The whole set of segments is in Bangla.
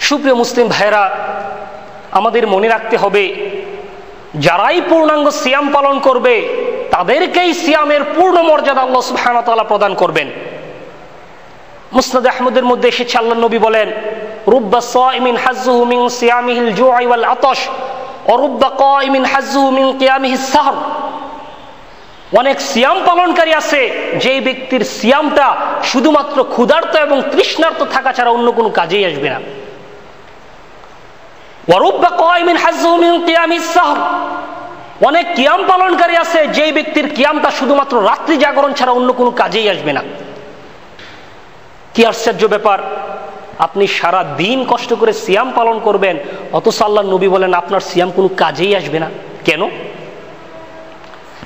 সুপ্রিয় মুসলিম ভাইরা, আমাদের মনে রাখতে হবে যারাই পূর্ণাঙ্গ সিয়াম পালন করবে তাদেরকেই সিয়ামের পূর্ণ মর্যাদা আল্লাহ সুবহানাহু ওয়া তাআলা প্রদান করবেন। মুসনাদ আহমদের মধ্যে এসেছে, আল্লাহর নবী বলেন, রুব্বা সাইমিন হাজ্জুহু মিন সিয়ামিহিল জুআই ওয়াল আতাশ ওয়া রুব্বা কাইমিন হাজ্জুহু মিন কিয়ামিহিস সাহর। অনেক সিয়াম পালনকারী আছে যে ব্যক্তির সিয়ামটা শুধুমাত্র ক্ষুধার্ত এবং তৃষ্ণার্ত থাকা ছাড়া অন্য কোনো কাজেই আসবে না। ওয়া রুব্বা কাইমিন হাজ্জুহু মিন কিয়ামিস সাহর। অনেক কিয়াম পালনকারী আছে যে ব্যক্তির কিয়ামটা শুধুমাত্র রাত্রি জাগরণ ছাড়া অন্য কোনো কাজেই আসবে না। কি আশ্চর্য ব্যাপার! আপনি সারা দিন কষ্ট করে সিয়াম পালন করবেন, অথচ আল্লাহর নবী বলেন আপনার সিয়াম কোনো কাজেই আসবে না। কেন?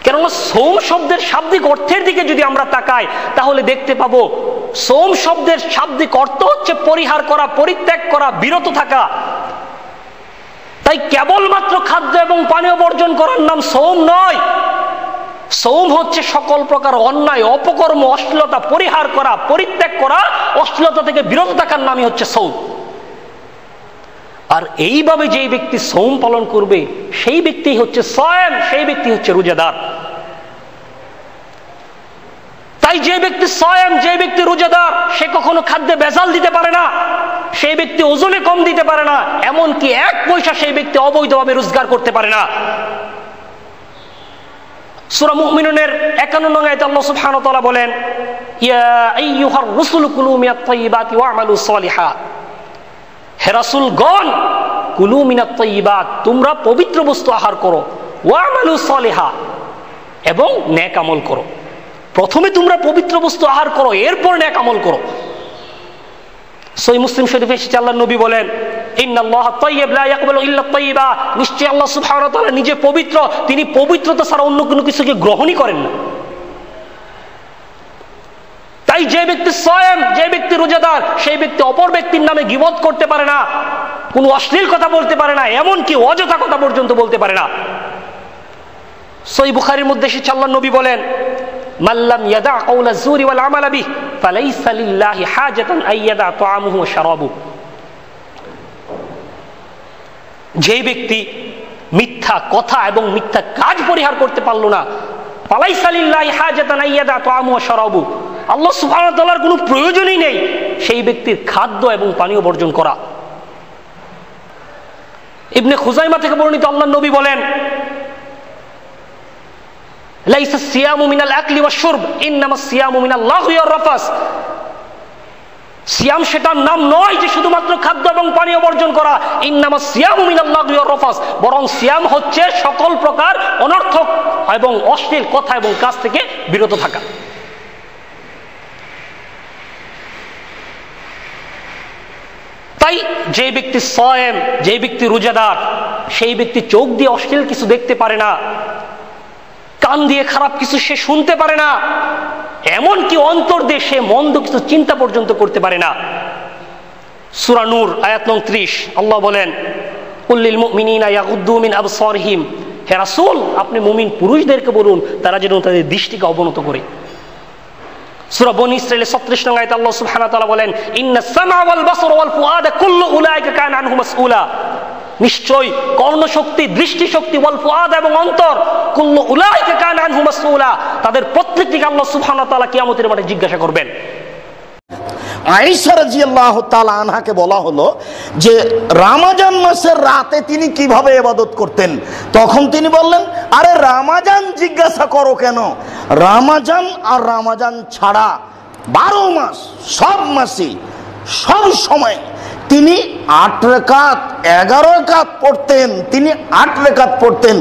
কেননা সৌম শব্দের শাব্দিক অর্থের দিকে যদি আমরা তাকাই তাহলে দেখতে পাবো সৌম শব্দের শাব্দিক অর্থ হচ্ছে পরিহার করা, পরিত্যাগ করা, বিরত থাকা। তাই কেবলমাত্র খাদ্য এবং পানীয় বর্জন করার নাম সৌম নয়। সৌম হচ্ছে সকল প্রকার অন্যায়, অপকর্ম, অশ্লীলতা পরিহার করা, পরিত্যাগ করা, অশ্লীলতা থেকে বিরত থাকার নামই হচ্ছে সৌম। আর এইভাবে যেই ব্যক্তি সৌম পালন করবে সেই ব্যক্তি হচ্ছে সায়েম, সেই ব্যক্তি হচ্ছে রোজাদার। তাই যে ব্যক্তি সায়েম, যে ব্যক্তি রোজাদার, সে কখনো খাদ্যে ভেজাল দিতে পারে না, সেই ব্যক্তি ওজনে কম দিতে পারে না, এমনকি এক পয়সা সেই ব্যক্তি অবৈধভাবে রোজগার করতে পারে না। সূরা মুমিনুনের 51 নং আয়াতে আল্লাহ সুবহানাহু ওয়া তাআলা বলেন, ইয়া আইয়ুহার রাসূলু কুলু মিনাত তাইয়্যিবাতি ওয়া'মালু সালিহাত। হে রাসূলগণ, কুলু মিনাত তাইয়্যিবাত, তোমরা পবিত্র বস্তু আহার করো, ওয়া'মালু সালিহাত, এবং নেক আমল করো। প্রথমে তোমরা পবিত্র বস্তু আহার করো, এরপর নেক আমল করো। সহিহ মুসলিম শরীফে এসেছে, আল্লাহর নবী বলেন, ইন্নাল্লাহা তাইয়্যিব লা ইয়াকবালু ইল্লা তাইয়্যিবা। নিশ্চয়ই আল্লাহ সুবহানাহু ওয়া তাআলা নিজে পবিত্র, তিনি পবিত্রতা ছাড়া অন্য কোনো কিছুকে গ্রহণই করেন না। তাই যে ব্যক্তি সায়েম, যে ব্যক্তি রোজাদার, সেই ব্যক্তি অপর ব্যক্তির নামে গীবত করতে পারে না, কোনো অশ্লীল কথা বলতে পারে না, এমনকি অযথা কথা পর্যন্ত বলতে পারে না। সহিহ বুখারীর মধ্যে এসেছে, আল্লাহর নবী বলেন, মাল্লাম ইয়াদা কাওলা যুরি ওয়াল আমালা বিহি ফালাইসা লিল্লাহি হাজাতান আইয়াদা তাআমুহু ওয়া শারাবুহু। যে ব্যক্তি মিথ্যা কথা এবং মিথ্যা কাজ পরিহার করতে পারলো না, ফালাইসা লিল্লাহি হাজাতান আইয়াদা তাআমুহু ওয়া শারাবুহু, আল্লাহ সুবহানাহু ওয়া তাআলার কোনো প্রয়োজনই নেই সেই ব্যক্তির খাদ্য এবং পানীয় বর্জন করা। ইবনে খুজাইমা থেকে বর্ণিত, আল্লাহর নবী বলেন, লাইসা সিয়ামু মিনাল আকলি ওয়াশ শুরব ইন্নামাস সিয়ামু মিনাল লাগহি ওয়ার রাফাস। সিয়াম সেটার নাম নয় যে শুধুমাত্র খাদ্য এবং পানীয় বর্জন করা, ইন্নামাস সিয়ামু মিনাল লাগহি ওয়ার রাফাস, বরং সিয়াম হচ্ছে সকল প্রকার অনর্থক এবং অশ্লীল কথা এবং কাজ থেকে বিরত থাকা। তাই যে ব্যক্তি সায়েম, যে ব্যক্তি রোজাদার, সেই ব্যক্তি চোখ দিয়ে অশ্লীল কিছু দেখতে পারে না, কান দিয়ে খারাপ কিছু সে শুনতে পারে না, এমনকি অন্তর দিয়ে সে মন্দ কিছু চিন্তা পর্যন্ত করতে পারে না। সূরা নূর আয়াত নং 30 আল্লাহ বলেন, কুল্লিল মুমিনিনা ইয়াগুদ্দু মিন আবসারিহিম। হে রাসূল, আপনি মুমিন পুরুষদেরকে বলুন তারা যেন তাদের দৃষ্টিকে অবনত করে। সূরা বনী ইসরাঈলের 36 নং আয়াতে আল্লাহ সুবহানাহু ওয়া তাআলা বলেন, ইন্নাস সামআ ওয়াল বাসারা ওয়াল ফুআদা কুল্লু উলাইকা কানা আনহু মাসউলা। নিশ্চয় কর্ণশক্তি, দৃষ্টিশক্তি, ওয়াল ফুআদ এবং অন্তর, কুল্লু উলাইকা কানা আনহু মাসউলা, তাদের প্রত্যেকটিকে আল্লাহ সুবহানাহু ওয়া তাআলা কিয়ামতের মাঠে জিজ্ঞাসা করবেন। আয়েশা রাদিয়াল্লাহু তাআলা আনহাকে বলা হলো যে রমজান মাসের রাতে তিনি কিভাবে ইবাদত করতেন, তখন তিনি বললেন, আরে রমজান জিজ্ঞাসা করো কেন, রমজান আর রমজান ছাড়া 12 মাস, সব মাসে সব সময় তিনি 8 রাকাত 11 রাকাত পড়তেন, তিনি 8 রাকাত পড়তেন।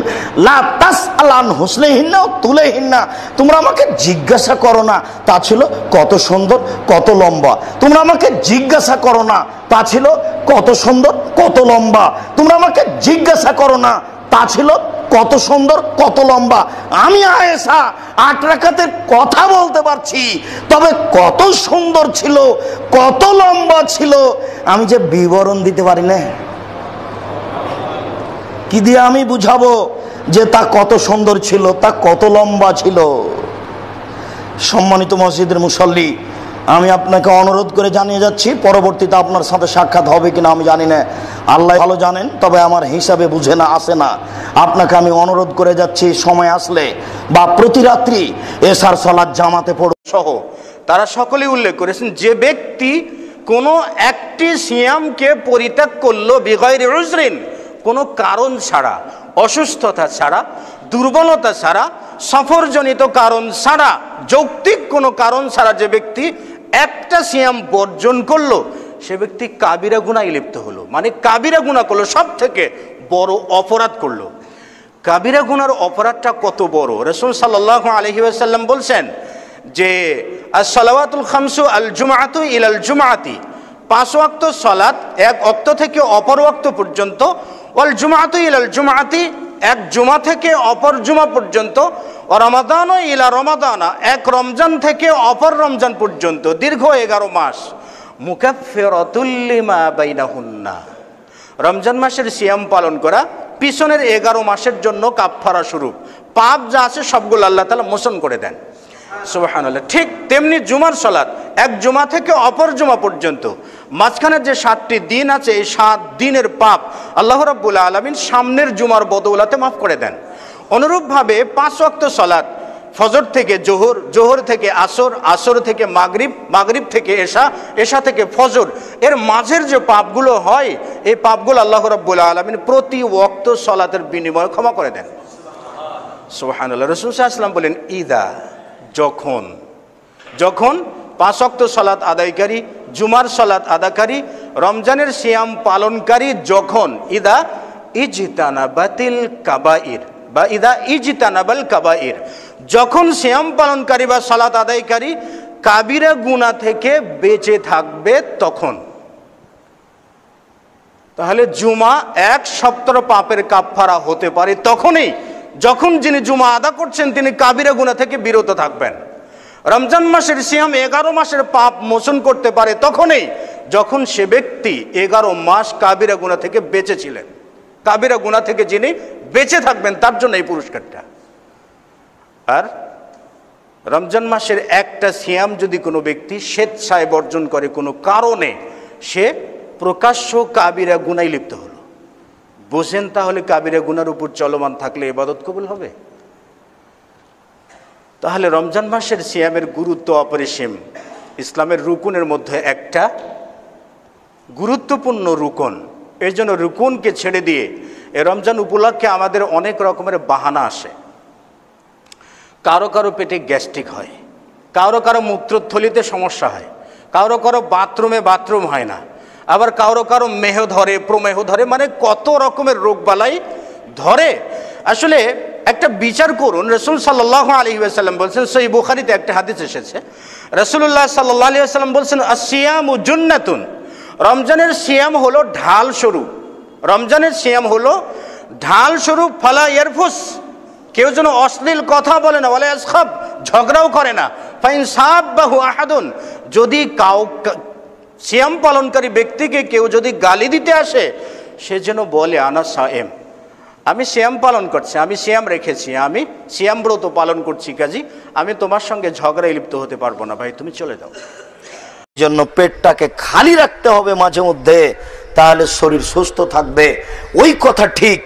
লা তাসআলান হুসনিহিন্না ওয়া তুলাহিন্না, তোমরা আমাকে জিজ্ঞাসা করো না তা ছিল কত সুন্দর কত লম্বা, তোমরা আমাকে জিজ্ঞাসা করো না তা ছিল কত সুন্দর কত লম্বা, তোমরা আমাকে জিজ্ঞাসা করো না তা ছিল কত সুন্দর কত লম্বা। আমি আয়েশা 8 রাকাতের কথা বলতে পারছি, তবে কত সুন্দর ছিল, কত লম্বা ছিল আমি যে বিবরণ দিতে পারি না। কি দিয়ে আমি বুঝাবো যে তা কত সুন্দর ছিল, তা কত লম্বা ছিল। সম্মানিত মসজিদের মুসল্লি, আমি আপনাকে অনুরোধ করে জানিয়ে যাচ্ছি, পরবর্তীতে আপনার সাথে সাক্ষাৎ হবে কিনা আমি জানি না, আল্লাহ ভালো জানেন, তবে আমার হিসাবে বুঝে না আসে না। আপনাকে আমি অনুরোধ করে যাচ্ছি, সময় আসলে বা প্রতি রাত্রি এশার সালাত জামাতে পড়ো সহ তারা সকলেই উল্লেখ করেছেন, যে ব্যক্তি কোনো একটি সিয়ামকে পরিত্যাগ করলো বিগয়রি উজরিন, কোনো কারণ ছাড়া, অসুস্থতা ছাড়া, দুর্বলতা ছাড়া, সফরজনিত কারণ ছাড়া, যৌক্তিক কোনো কারণ ছাড়া যে ব্যক্তি একটা সিয়াম বর্জন করলো, সে ব্যক্তি কাবিরা গুনায় লিপ্ত হলো। মানে কাবিরা গুনাহ করলো, সব থেকে বড় অপরাধ করলো। কাবিরা গুনার অপরাধটা কত বড়, রাসূল সাল্লাল্লাহু আলাইহি ওয়াসাল্লাম বলছেন যে as-সালাওয়াতুল খামসু আল জুমআতু ইলাল জুমআতি, 5 ওয়াক্ত সালাত এক ওয়াক্ত থেকে অপর ওয়াক্ত পর্যন্ত, ওয়াল জুমআতু ইলাল জুমআতি, এক জুমা থেকে অপর জুমা পর্যন্ত, ও রমাদানু ইলা রমাদানা, এক রমজান থেকে অপর রমজান পর্যন্ত, দীর্ঘ 11 মাস, মুকাফফিরাতুল লিমা বাইনাহুন্না, রমজান মাসের সিয়াম পালন করা পিছনের 11 মাসের জন্য কাফফারা স্বরূপ, পাপ যা আছে সবগুলো আল্লাহ তাআলা মোচন করে দেন। সুবহানাল্লাহ। ঠিক তেমনি জুমার সালাত এক জুমা থেকে অপর জুমা পর্যন্ত, মাঝখানের যে 7টি দিন আছে, এই 7 দিনের পাপ আল্লাহ রাব্বুল আলামিন সামনের জুমার বদৌলতে মাফ করে দেন। অনুরূপভাবে 5 ওয়াক্ত সালাত, ফজর থেকে জোহর, জোহর থেকে আসর, আসর থেকে মাগরিব, মাগরিব থেকে এশা, এশা থেকে ফজর, এর মাঝের যে পাপগুলো হয়, এই পাপগুলো আল্লাহ রাব্বুল আলামিন প্রতি ওয়াক্ত সালাতের বিনিময়ে ক্ষমা করে দেন। সুবহানাল্লাহ। রাসূল সাল্লাল্লাহু আলাইহি ওয়াসাল্লাম বলেন, ইদা, যখন, যখন 5 ওয়াক্ত সালাত আদায়কারী, জুমার সালাত আদাকারী, রমজানের সিয়াম পালনকারী, যখন ইদা ইজতানাবাতিল কাবাইর বা ইদা ইজতানাবাল কাবাইর, যখন সিয়াম পালনকারী বা সালাত আদায়কারী কাবিরা গুনাহ থেকে বেঁচে থাকবে তখন। তাহলে জুমা 1 সপ্তাহ পাপের কাফফারা হতে পারে তখনই যখন যিনি জুমা আদা করছেন তিনি কাবিরা গুনাহ থেকে বিরত থাকবেন। রমজান মাসের সিয়াম 11 মাসের পাপ মোচন করতে পারে তখনই যখন সে ব্যক্তি 11 মাস কাবিরা গুনাহ থেকে বেঁচে ছিলেন। কাবিরা গুনাহ থেকে যিনি বেঁচে থাকবেন তার জন্য এই পুরস্কারটা। আর রমজান মাসের একটা সিয়াম যদি কোনো ব্যক্তি স্বেচ্ছায় বর্জন করে কোনো কারণে, সে প্রকাশ্য কাবিরা গুনায় লিপ্ত হলো। বোঝেন তাহলে কাবিরা গুনার উপর চলমান থাকলে ইবাদত কবুল হবে? তাহলে রমজান মাসের সিয়ামের গুরুত্ব অপরিসীম। ইসলামের রুকুনের মধ্যে একটা গুরুত্বপূর্ণ রুকন। এর জন্য রুকুনকে ছেড়ে দিয়ে এ রমজান উপলক্ষে আমাদের অনেক রকমের বাহানা আসে। কারো কারো পেটে গ্যাস্ট্রিক হয়, কারো কারো মূত্রথলিতে সমস্যা হয়, কারো কারো বাথরুম হয় না, আবার কারো কারো মেহ ধরে, প্রমেহ ধরে, মানে কত রকমের রোগ বালাই ধরে। আসলে একটা বিচার করুন, রাসূল সাল্লাল্লাহু আলাইহি ওয়াসাল্লাম বলছেন, সহিহ বুখারীতে একটা হাদিস এসেছে, রাসূলুল্লাহ সাল্লাল্লাহু আলাইহি ওয়াসাল্লাম বলছেন, আস-সিয়ামু জুন্নাতুন, রমজানের সিয়াম হলো ঢাল স্বরূপ। রমজানের সিয়াম হলো ঢাল স্বরূপ। ফালা ইয়ারফুস, কেউ যেন অশ্লীল কথা বলে না, ওয়ালা ইয়াসখাব, ঝগড়াও করে না। ফাইন সাব্বাহু আহাদুন, যদি সিয়াম পালনকারী ব্যক্তিকে কেউ যদি গালি দিতে আসে, সে যেন বলে, আনা সায়েম, আমি সিয়াম পালন করছি, আমি সিয়াম রেখেছি, আমি সিয়াম ব্রত পালন করছি, কাজী আমি তোমার সঙ্গে ঝগড়ায় লিপ্ত হতে পারবো না, ভাই তুমি চলে যাও। জন্য পেটটাকে খালি রাখতে হবে মাঝে মধ্যে, তাহলে শরীর সুস্থ থাকবে। ওই কথা ঠিক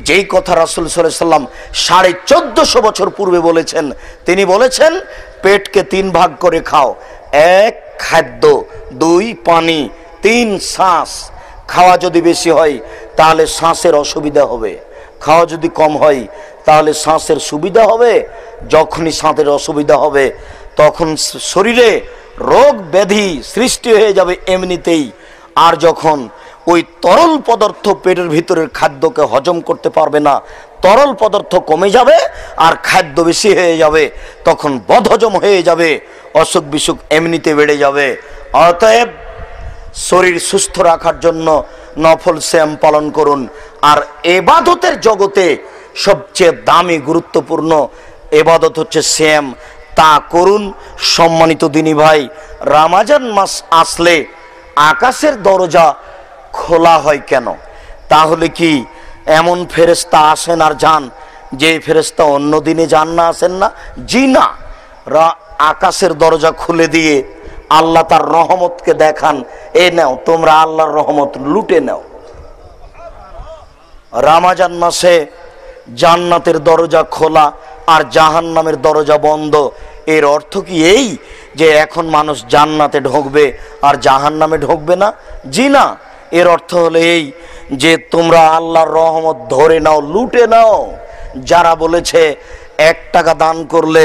যেই কথা রাসূল সাল্লাল্লাহু আলাইহি ওয়াসাল্লাম 1450 বছর পূর্বে বলেছেন। তিনি বলেছেন, পেটকে 3 ভাগ করে খাও, 1 খাদ্য, 2 পানি, 3 শ্বাস। খাওয়া যদি বেশি হয় তাহলে শ্বাসের অসুবিধা হবে, খাওয়া যদি কম হয় তাহলে শ্বাসের সুবিধা হবে। যখনই শ্বাসের অসুবিধা হবে তখন শরীরে রোগ ব্যাধি সৃষ্টি হয়ে যাবে এমনিতেই। আর যখন ওই তরল পদার্থ পেটের ভিতরের খাদ্যকে হজম করতে পারবে না, তরল পদার্থ কমে যাবে আর খাদ্য বেশি হয়ে যাবে, তখন বদহজম হয়ে যাবে, অসুখ বিসুখ এমনিতে বেড়ে যাবে। অতএব শরীর সুস্থ রাখার জন্য নফল সিয়াম পালন করুন। আর ইবাদতের জগতে সবচেয়ে দামি গুরুত্বপূর্ণ ইবাদত হচ্ছে সিয়াম, তা করুন। সম্মানিত দিনী ভাই, রমজান মাস আসলে আকাশের দরজা খোলা হয় কেন? তাহলে কি এমন ফেরেশতা আসেন আর যান যে ফেরেশতা অন্য দিনে যান না, আসেন না? জি না, আকাশের দরজা খুলে দিয়ে আল্লাহ তার রহমতকে দেখান, এ নাও তোমরা আল্লাহর রহমত লুটে নাও। রমজান মাসে জান্নাতের দরজা খোলা আর জাহান্নামের দরজা বন্ধ। এর অর্থ কি এই যে এখন মানুষ জান্নাতে ঢুকবে আর জাহান্নামে ঢুকবে না? জি না, এর অর্থ হলো এই যে তোমরা আল্লাহর রহমত ধরে নাও, লুটে নাও। যারা বলেছে 1 টাকা দান করলে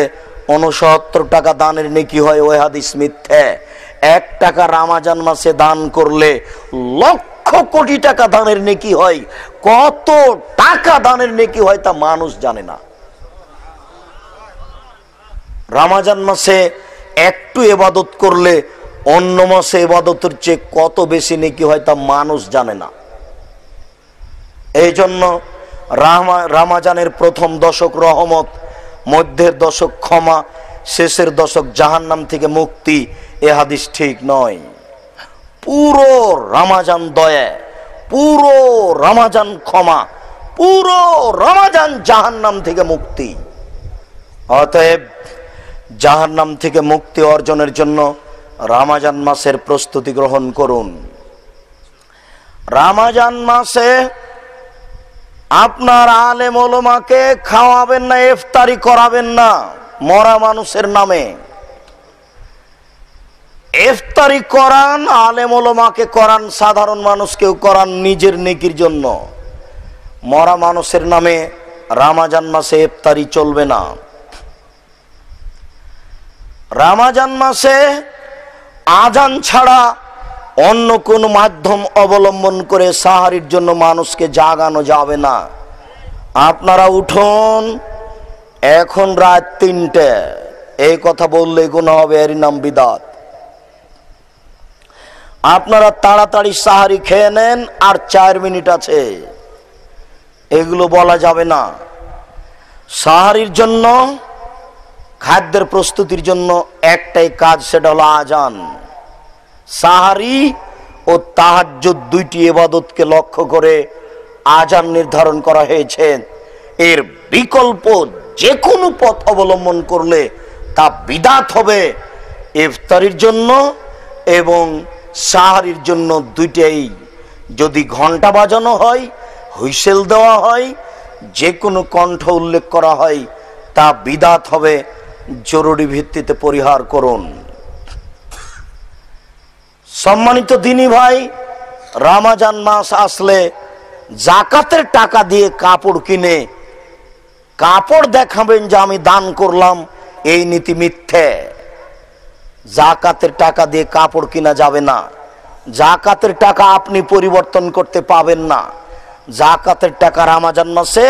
69 টাকা দানের নেকি হয়, ওই হাদিস মিথ্যে। 1 টাকা রমজান মাসে দান করলে লক্ষ কোটি টাকা দানের নেকি হয়। কত টাকা দানের নেকি হয় তা মানুষ জানে না। রমজান মাসে একটু ইবাদত করলে অন্য মাসে ইবাদতের চেয়ে কত বেশি নেকি হয় তা মানুষ জানে না। এই জন্য রমজানের প্রথম দশক রহমত, মধ্যের দশক ক্ষমা, শেষের দশক জাহান্নাম থেকে মুক্তি, এ হাদিস ঠিক নয়। পুরো রমজান দয়া, পুরো রমজান ক্ষমা, পুরো রমজান জাহান্নাম থেকে মুক্তি। অতএব জাহান্নাম থেকে মুক্তি অর্জনের জন্য রমজান মাসের প্রস্তুতি গ্রহণ করুন। রমজান মাসে আপনার আলেম ওলামাকে খাওয়াবেন না, ইফতারি করাবেন না মরা মানুষের নামে। ইফতারি করান, আলেম ওলামাকে করান, সাধারণ মানুষকেও করান নিজের নেকির জন্য। মরা মানুষের নামে রমজান মাসে ইফতারি চলবে না। রমজান মাসে আজান ছাড়া অন্য কোন মাধ্যম অবলম্বন করে সাহারির জন্য মানুষকে জাগানো যাবে না। আপনারা উঠুন, এখন রাত 3টে, এই কথা বললে গুনাহ হবে, এর নাম বিদআত। আপনারা তাড়াতাড়ি সাহারি খেয়ে নেন, আর 4 মিনিট আছে, এগুলো বলা যাবে না। সাহারির জন্য, খাদ্যের প্রস্তুতির জন্য একটাই কাজ, সেটা হলো আজান। সাহারি ও তাহাজ্জুদ দুইটি ইবাদতকে লক্ষ্য করে আজান নির্ধারণ করা হয়েছে। এর বিকল্প যে কোনো পথ অবলম্বন করলে তা বিদআত হবে। ইফতারির জন্য এবং সাহারির জন্য দুইটাই যদি ঘন্টা বাজানো হয়, হুইসেল দেওয়া হয়, যে কোনো কণ্ঠ উল্লেখ করা হয়, তা বিদআত হবে। জরুরি ভিত্তিতে পরিহার করুন। সম্মানিত দিনী ভাই, রমজান মাস আসলে যাকাতের টাকা দিয়ে কাপড় কিনে কাপড় দেখাবেন যে আমি দান করলাম, এই নীতি মিথ্যে। যাকাতের টাকা দিয়ে কাপড় কিনা যাবে না। যাকাতের টাকা আপনি পরিবর্তন করতে পাবেন না। যাকাতের টাকা রমজান মাসে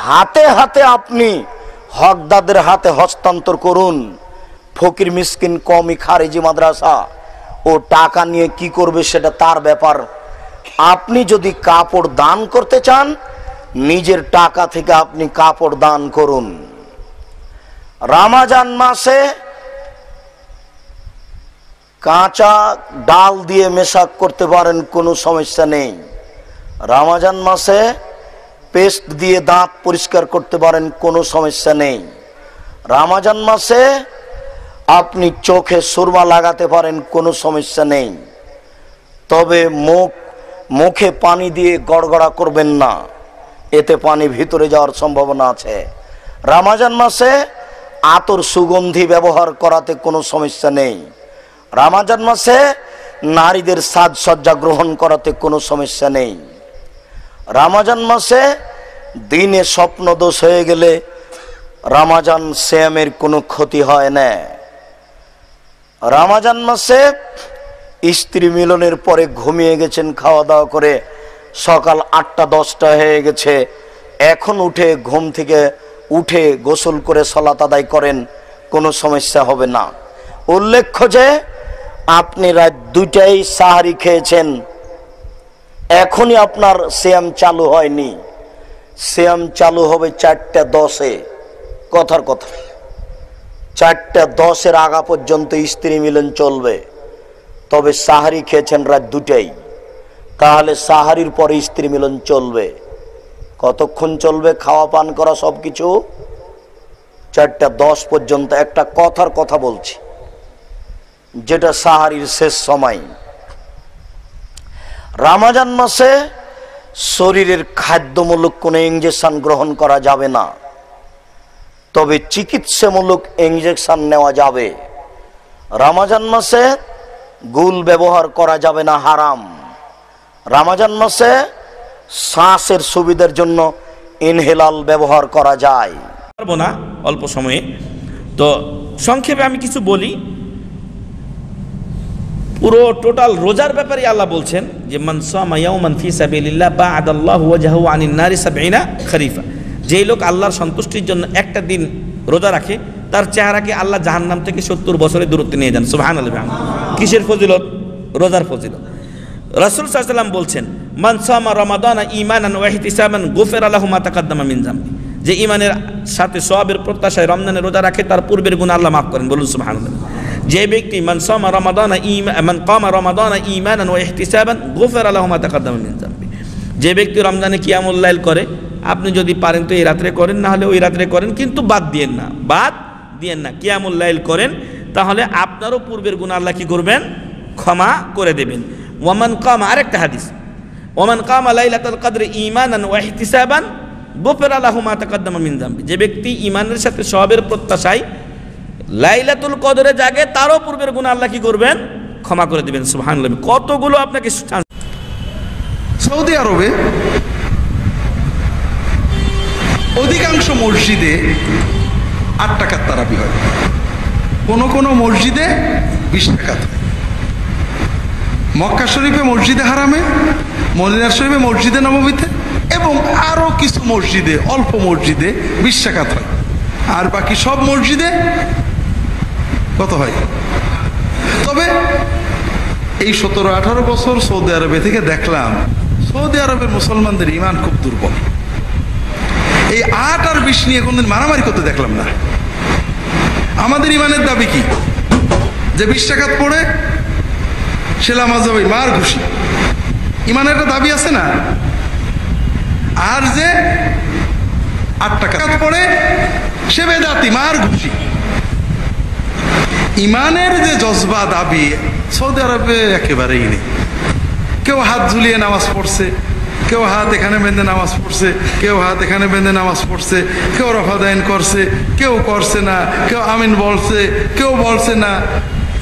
হাতে হাতে আপনি হকদারদের হাতে হস্তান্তর করুন। ফকির মিসকিন কওমি খারিজি মাদ্রাসা ও টাকা নিয়ে কি করবে সেটা তার ব্যাপার। আপনি যদি কাপড় দান করতে চান, নিজের টাকা থেকে আপনি কাপড় দান করুন। রমজান মাসে কাঁচা ডাল দিয়ে মেশাক করতে পারেন, কোনো সমস্যা নেই। রমজান মাসে পেস্ট দিয়ে দাঁত পরিষ্কার করতে পারেন, কোনো সমস্যা নেই। রমজান মাসে আপনি চোখে সুরমা লাগাতে পারেন, কোনো সমস্যা নেই। তবে মুখে পানি দিয়ে গড়গড়া করবেন না, এতে পানি ভিতরে যাওয়ার সম্ভাবনা আছে। রমজান মাসে আতর সুগন্ধি ব্যবহার করাতে কোনো সমস্যা নেই। রমজান মাসে নারীদের সাজসজ্জা গ্রহণ করাতে কোনো সমস্যা নেই। রমজান মাসে দিনে স্বপ্ন দোষ হয়ে গেলে রমজান সিয়ামের কোনো ক্ষতি হয় না। রমজান মাসে স্ত্রী মিলনের পরে ঘুমিয়ে গেছেন খাওয়া দাওয়া করে, সকাল 8টা-10টা হয়ে গেছে, এখন উঠে ঘুম থেকে উঠে গোসল করে সালাত আদায় করেন, কোনো সমস্যা হবে না। উল্লেখ্য যে আপনি রাত 2টায় সাহারি খেয়েছেন, এখনই আপনার সিয়াম চালু হয়নি। সিয়াম চালু হবে 4টা-10-এ। কথার কথা, 4টা-10-এর আগা পর্যন্ত স্ত্রী মিলন চলবে। তবে সাহারি খেয়েছেন রাত 2টায়, তাহলে সাহারির পরে স্ত্রী মিলন চলবে। কতক্ষণ চলবে খাওয়া পান করা সবকিছু? 4টা-10 পর্যন্ত। একটা কথার কথা বলছি, যেটা সাহারির শেষ সময়। রমজান মাসে শরীরের খাদ্যমূলক কোনো ইনজেকশন গ্রহণ করা যাবে না, তবে চিকিৎসামূলক ইনজেকশন নেওয়া যাবে। রমজান মাসে গুল ব্যবহার করা যাবে না, হারাম। রমজান মাসে শ্বাসের সুবিধার জন্য ইনহেলাল ব্যবহার করা যায়। পারবো না অল্প সময়ে, তো সংক্ষেপে আমি কিছু বলি। পুরো টোটাল রোজার ব্যাপারে আল্লাহ বলছেন যে মান সামা ইয়াওমান ফি সাবিলিল্লাহ বা'আদাল্লাহু ওয়াজহু আনিন নারি 70 খরিফা। যেই লোক আল্লাহর সন্তুষ্টির জন্য একটা দিন রোজা রাখে, তার চেহারাকে আল্লাহ জাহান্নাম থেকে 70 বছরের দূরত্বে নিয়ে যান। সুবহানাল্লাহ। কিসের ফজিলত? রোজার ফজিলত। রাসূল সাল্লাল্লাহু আলাইহি ওয়াসাল্লাম বলছেন মান সামা রমাদানা ঈমানান ওয়া ইহতিসাবান গুফিরা লাহু মা তাকাদ্দামা মিন যামবি। যে ঈমানের সাথে সওয়াবের প্রত্যাশায় রমজানে রোজা রাখে, তার পূর্বের গুনাহ আল্লাহ মাফ করেন। বলুন সুবহানাল্লাহ। যে ব্যক্তি মান সামা রমাদানা মান কামা রমাদানা ঈমানান ওয়া ইহতিসাবান গুফিরা লাহু মা তাকাদ্দামা মিন যামবি। যে ব্যক্তি রমজানে কিয়ামুল লাইল করে, আপনি যদি পারেন তো এই রাত্রে করেন, না হলে ওই রাত্রে করেন, কিন্তু বাদ দিয়েন না, কিয়ামুল লাইল করেন, তাহলে আপনারও পূর্বের গুনাহ আল্লাহ কি করবেন? ক্ষমা করে দেবেন। ওয়ামান কামা, আরেকটা হাদিস, ওয়ামান কামা লাইলাতুল কদর ঈমানান ওয়া ইহতিসাবান গুফিরা লাহু মা তাকাদ্দামা মিন যামবি। যে ব্যক্তি ঈমানের সাথে সওয়াবের প্রত্যাশায় লাইলাতুল কদরে জাগে, তারও পূর্বের গুনাহ আল্লাহ কি করবেন? ক্ষমা করে দিবেন। সুবহানাল্লাহ। কতগুলো আপনাকে সৌদি আরবে অধিকাংশ মসজিদে 8 টাকার তারাবি হয়, কোন মসজিদে 20 টাকা। মক্কা শরীফে মসজিদে হারামে, মদিনা শরীফে মসজিদে নববীতে এবং আরো কিছু মসজিদে, অল্প মসজিদে 20 টাকা হয়। আর বাকি সব মসজিদে কত হয়? তবে এই 17-18 বছর সৌদি আরবে থেকে দেখলাম, সৌদি আরবের মুসলমানদের ঈমান খুব দুর্বল। এই 8 আর 20 নিয়ে কোনদিন মারামারি করতে দেখলাম না। আমাদের ঈমানের দাবি কি? যে 20 টাকা পড়ে সে নামাজ হবে, মার ঘুষি। ঈমানের একটা দাবি আছে না? আর যে 8 টাকা পড়ে সে বেদাতি, মার ঘুষি। ঈমানের যে জজবা দাবি সৌদি আরবে একেবারেই নেই। কেউ হাত ঝুলিয়ে নামাজ পড়ছে, কেউ হাত এখানে বেঁধে নামাজ পড়ছে, কেউ হাত এখানে বেঁধে নামাজ পড়ছে, কেউ রফাদাইন করছে, কেউ করছে না, কেউ আমিন বলছে, কেউ বলছে না।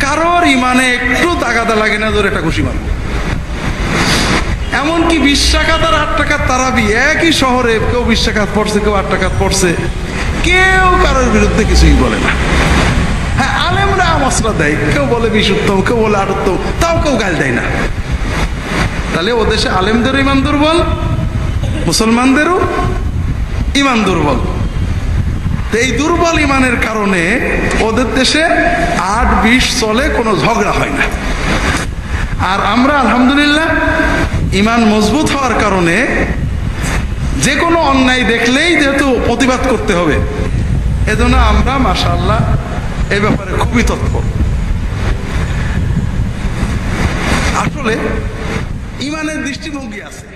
কারোর ঈমানে একটু তাগাদা লাগে না, ধরে এটা খুশি মানবে। এমনকি 20 টাকা আর 8 টাকার তারাবি একই শহরে, কেউ 20 টাকা পড়ছে, কেউ 8 টাকা পড়ছে, কেউ কারোর বিরুদ্ধে কিছুই বলে না। হ্যাঁ, আলেমরা মশলা দেয়, কেউ বলে 20 উত্তম, কেউ বলে 8 উত্তম, তাও কেউ গাল দেয় না। তাহলে ও দেশে আলেমদেরও ঈমান দুর্বল, মুসলমানদেরও ঈমান দুর্বল। এই দুর্বল ঈমানের কারণে ওদের দেশে 8-20 চলে, কোনো ঝগড়া হয় না। আর আমরা আলহামদুলিল্লাহ ঈমান মজবুত হওয়ার কারণে যে কোনো অন্যায় দেখলেই যেহেতু প্রতিবাদ করতে হবে, এজন্য আমরা মাশাআল্লাহ এই ব্যাপারে খুবই তৎপর। আসলে ঈমানের দৃষ্টিভঙ্গি আছে।